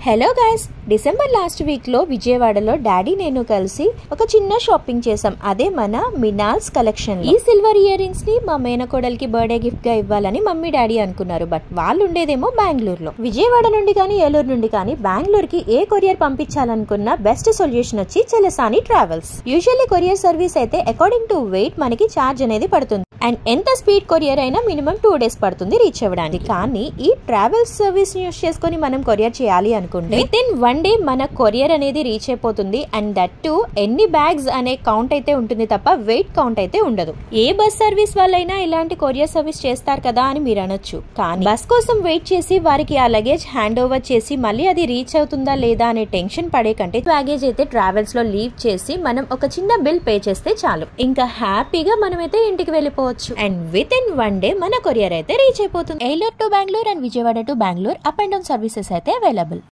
Hello guys, December last week లో విజయవాడలో daddy నేను కలిసి ఒక చిన్న షాపింగ్ చేసాం. అదే మన మినాల్స్ కలెక్షన్. ఈ సిల్వర్ ఇయర్ రింగ్స్ ని మా మేనకోడలికి బర్త్డే గిఫ్ట్ గా ఇవ్వాలని మమ్మీ డాడీ అనుకున్నారు. బట్ వాళ్ళు ఉండేదేమో బెంగళూరులో. విజయవాడ నుండి కానీ ఏలూరు నుండి కానీ బెంగళూరుకి ఏ కొరియర్ పంపించాలనుకున్న బెస్ట్ సొల్యూషన్ వచ్చి Chelasani travels. Usually courier service అయితే అకార్డింగ్ టు వెయిట్ మనకి ఛార్జ్ అనేది పడుతుంది. అండ్ ఎంత స్పీడ్ కొరియర్ అయినా మినిమం 2 days పడుతుంది రీచ్ అవ్వడానికి. కానీ ఈ ట్రావెల్ సర్వీస్ యూస్ చేసుకుని మనం కొరియర్ చేయాలి అనుకుంటే విత్ ఇన్ 1 day మన కొరియర్ అనేది రీచ్ అయిపోతుంది. అండ్ దట్ టు ఎన్ని బ్యాగ్స్ అనే కౌంట్ అయితే ఉంటుంది తప్ప వెయిట్ కౌంట్ అయితే ఉండదు. ఏ బస్ సర్వీస్ వాళ్ళైనా ఇలాంటి కొరియర్ సర్వీస్ చేస్తారు కదా అని మీరు అనొచ్చు. కానీ బస్ కోసం వెయిట్ చేసి వారికి ఆ లగేజ్ హ్యాండ్ ఓవర్ చేసి మళ్ళీ అది రీచ్ అవుతుందా లేదా అనే టెన్షన్ పడే కంటే బ్యాగేజ్ అయితే ట్రావెల్స్ లో లీవ్ చేసి మనం ఒక చిన్న బిల్ పే చేస్తే చాలు, ఇంకా హ్యాపీగా మనమైతే ఇంటికి వెళ్ళిపోవచ్చు. అండ్ విత్ ఇన్ 1 day మన కొరియర్ అయితే రీచ్ అయిపోతుంది. Eluru to Bengaluru and Vijayawada to Bengaluru up and down services అయితే అవైలబుల్.